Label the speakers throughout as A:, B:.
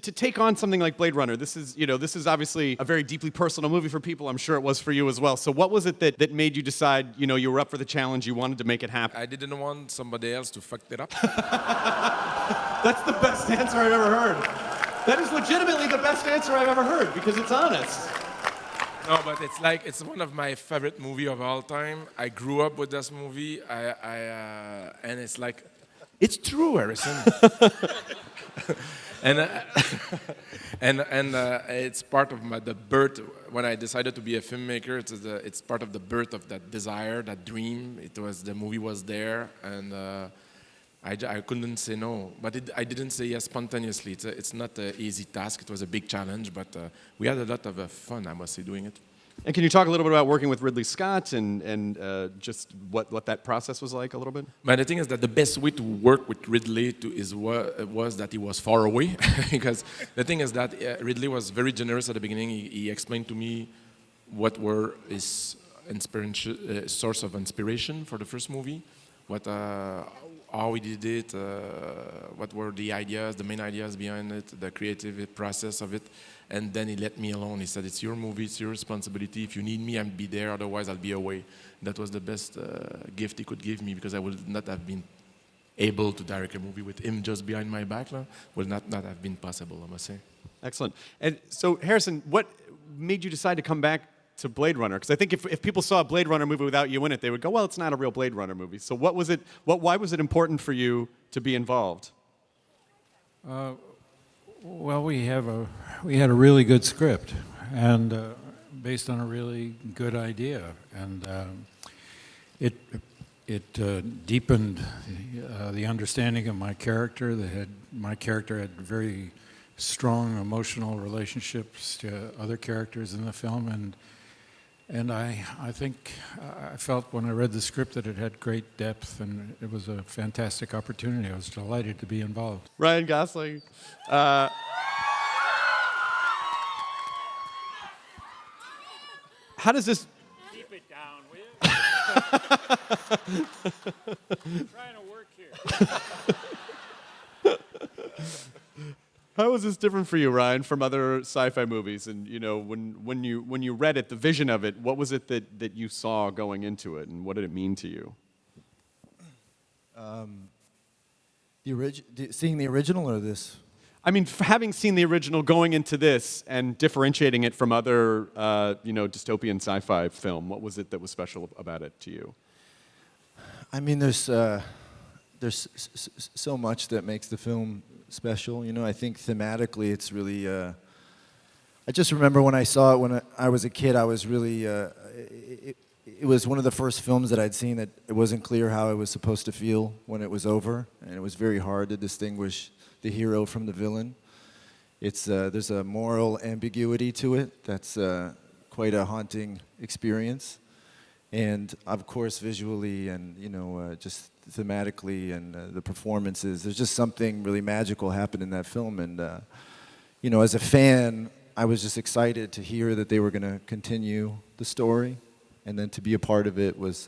A: to take on something like Blade Runner, this is obviously a very deeply personal movie for people. I'm sure it was for you as well. So what was it that made you decide, you were up for the challenge, you wanted to make it happen?
B: I didn't want somebody else to fuck it up.
A: That's the best answer I've ever heard. That is legitimately the best answer I've ever heard because it's honest.
B: No, but it's one of my favorite movie of all time. I grew up with this movie. And it's like, it's true, Harrison. and it's part of the birth. When I decided to be a filmmaker, it's part of the birth of that desire, that dream. The movie was there, and I couldn't say no. But I didn't say yes spontaneously. It's not an easy task. It was a big challenge, but we had a lot of fun, I must say, doing it.
A: And can you talk a little bit about working with Ridley Scott and just what that process was like a little bit?
B: But the thing is that the best way to work with Ridley was that he was far away. Because the thing is that Ridley was very generous at the beginning. He explained to me what were his source of inspiration for the first movie, how he did it, what were the ideas, the main ideas behind it, the creative process of it. And then he let me alone. He said, it's your movie, it's your responsibility. If you need me, I'll be there. Otherwise, I'll be away. That was the best gift he could give me because I would not have been able to direct a movie with him just behind my back. Would not have been possible, I must say. Excellent.
A: And so, Harrison, what made you decide to come back to Blade Runner? Because I think if people saw a Blade Runner movie without you in it, they would go, well, it's not a real Blade Runner movie. So why was it important for you to be involved?
C: Well, we had a really good script, and based on a really good idea, and it deepened the understanding of my character. My character had very strong emotional relationships to other characters in the film, and I think I felt when I read the script that it had great depth, and it was a fantastic opportunity. I was delighted to be involved.
A: Ryan Gosling. How does this...
D: Keep it down, will you? I'm trying to work here.
A: How was this different for you, Ryan, from other sci-fi movies? And when you read it, the vision of it, what was it that you saw going into it, and what did it mean to you?
E: Seeing the original or this?
A: I mean, having seen the original, going into this and differentiating it from other, dystopian sci-fi film, what was it that was special about it to you?
E: I mean, there's so much that makes the film special. I think thematically it's really... I just remember when I saw it when I was a kid, I was really... It was one of the first films that I'd seen that it wasn't clear how I was supposed to feel when it was over, and it was very hard to distinguish the hero from the villain. There's a moral ambiguity to it that's quite a haunting experience. And of course, visually and just thematically and the performances, there's just something really magical happened in that film. And as a fan, I was just excited to hear that they were going to continue the story, and then to be a part of it was,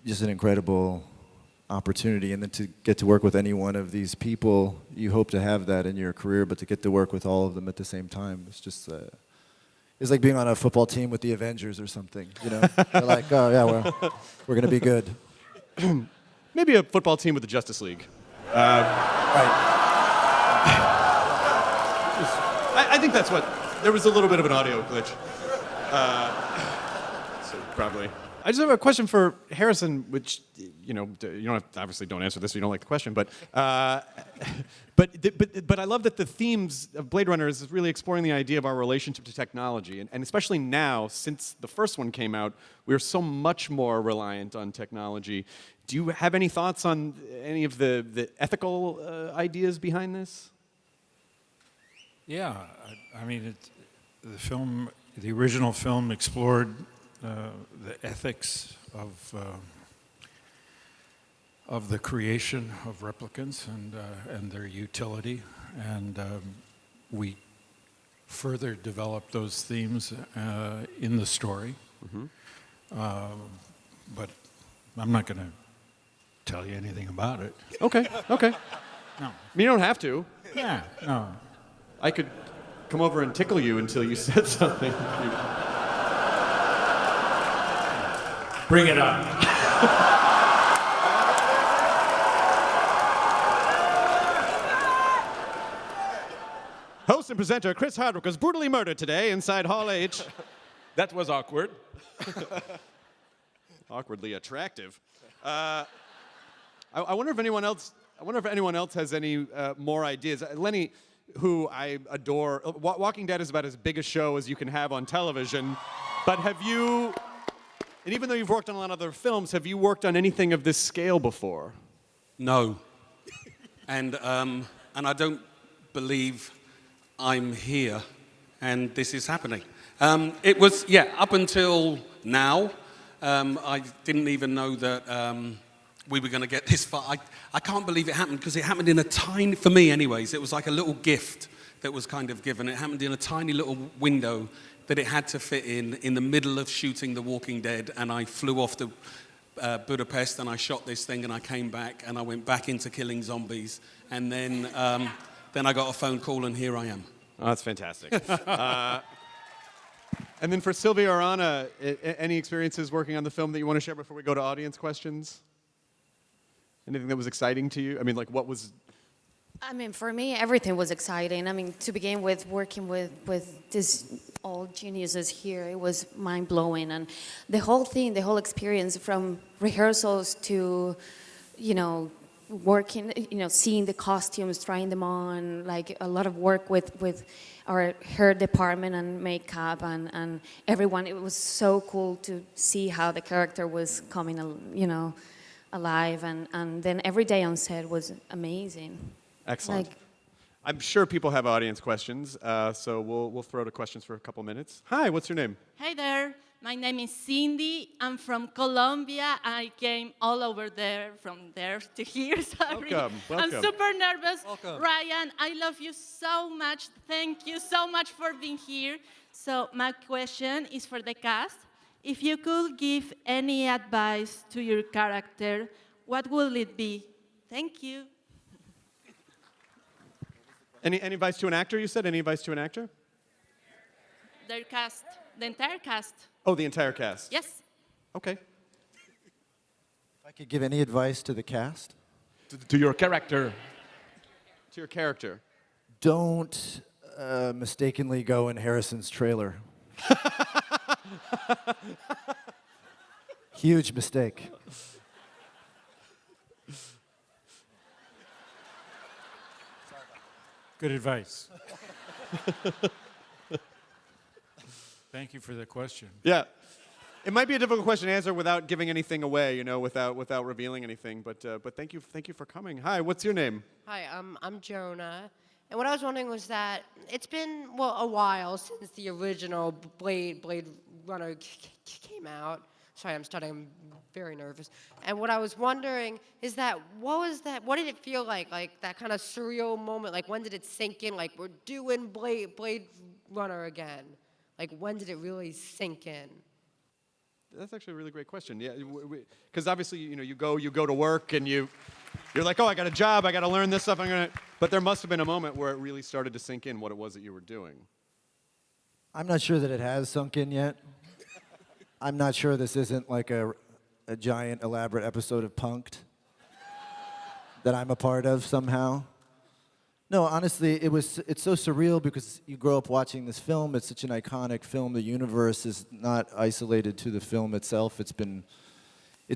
E: just an incredible opportunity. And then to get to work with any one of these people, you hope to have that in your career, but to get to work with all of them at the same time, it's just. It's like being on a football team with the Avengers or something, They're like, oh, yeah, we're going to be good.
A: Maybe a football team with the Justice League.
E: Right.
A: I think that's what... There was a little bit of an audio glitch. So probably... I just have a question for Harrison, which, you don't have, obviously don't answer this if you don't like the question, but I love that the themes of Blade Runner is really exploring the idea of our relationship to technology, and especially now, since the first one came out, we're so much more reliant on technology. Do you have any thoughts on any of the ethical ideas behind this?
C: Yeah, I mean, the original film explored the ethics of the creation of replicants and their utility, and we further developed those themes in the story. Mm-hmm. But I'm not going to tell you anything about it.
A: Okay.
C: No.
A: I mean, you don't have to.
C: Yeah, no.
A: I could come over and tickle you until you said something.
C: Bring it on.
A: Host and presenter Chris Hardwick was brutally murdered today inside Hall H.
B: That was awkward.
A: Awkwardly attractive. I wonder if anyone else. I wonder if anyone else has any more ideas. Lenny, who I adore. Walking Dead is about as big a show as you can have on television. But have you? And even though you've worked on a lot of other films, have you worked on anything of this scale before?
F: No. And I don't believe I'm here and this is happening. It was, up until now, I didn't even know that we were going to get this far. I can't believe it happened because it happened in a tiny, for me anyways, it was like a little gift that was kind of given. It happened in a tiny little window that it had to fit in the middle of shooting The Walking Dead, and I flew off to Budapest and I shot this thing and I came back and I went back into killing zombies, and then I got a phone call and here I am.
A: Oh, that's fantastic. And then for Sylvia or Anna, any experiences working on the film that you want to share before we go to audience questions? Anything that was exciting to you? I mean, like what was...
G: I mean, for me, everything was exciting. I mean, to begin with, working with these old geniuses here, it was mind-blowing. And the whole thing, the whole experience from rehearsals to, working, seeing the costumes, trying them on, like a lot of work with our hair department and makeup and everyone. It was so cool to see how the character was coming, alive. And then every day on set was amazing.
A: Excellent. I'm sure people have audience questions, so we'll throw to questions for a couple minutes. Hi, what's your name?
H: Hi there, my name is Cindy. I'm from Colombia. I came all over there, from there to here, sorry.
A: Welcome.
H: I'm super nervous.
F: Welcome.
H: Ryan, I love you so much. Thank you so much for being here. So my question is for the cast. If you could give any advice to your character, what will it be? Thank you.
A: Any advice to an actor, you said? Any advice to an actor?
H: Their cast, the entire cast.
A: Oh, the entire cast.
H: Yes.
A: Okay.
E: If I could give any advice to the cast,
B: To your character.
A: To your character.
E: don't mistakenly go in Harrison's trailer. Huge mistake.
C: Good advice. Thank you for the question.
A: Yeah. It might be a difficult question to answer without giving anything away, without revealing anything. But thank you for coming. Hi, what's your name?
I: Hi, I'm Jonah. And what I was wondering was that it's been, a while since the original Blade Runner came out. Sorry, I'm very nervous. And what I was wondering is that, what did it feel like that kind of surreal moment? Like, when did it sink in? Like, we're doing Blade Runner again. Like, when did it really sink in?
A: That's actually a really great question. Yeah, because obviously, you go to work and you're like, oh, I got a job, I got to learn this stuff. But there must have been a moment where it really started to sink in what it was that you were doing.
E: I'm not sure that it has sunk in yet. I'm not sure this isn't like a giant, elaborate episode of Punk'd that I'm a part of somehow. No, honestly, it's so surreal because you grow up watching this film. It's such an iconic film. The universe is not isolated to the film itself. It's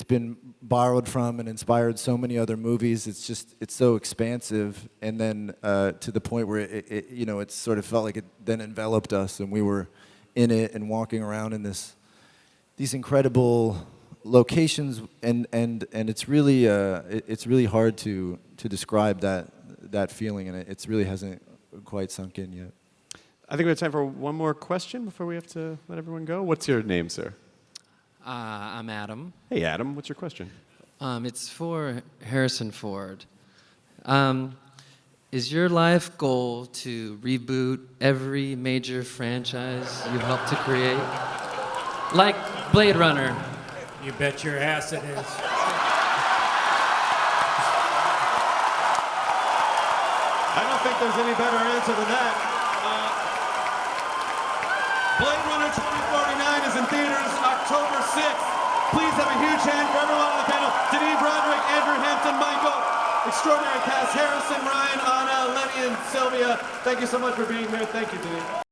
E: been borrowed from and inspired so many other movies. It's so expansive, and then to the point where it sort of felt like it then enveloped us, and we were in it and walking around in these incredible locations, and it's really hard to describe that feeling, and it really hasn't quite sunk in yet.
A: I think we have time for one more question before we have to let everyone go. What's your name, sir?
J: I'm Adam.
A: Hey, Adam. What's your question?
J: It's for Harrison Ford. Is your life goal to reboot every major franchise you helped to create? Like Blade Runner.
C: You bet your ass it is.
A: don't think there's any better answer than that. Blade Runner 2049 is in theaters October 6th. Please have a huge hand for everyone on the panel. Denis Broderick, Andrew Hampton, Michael. Extraordinary cast, Harrison, Ryan, Anna, Lenny, and Sylvia. Thank you so much for being here. Thank you, Denis.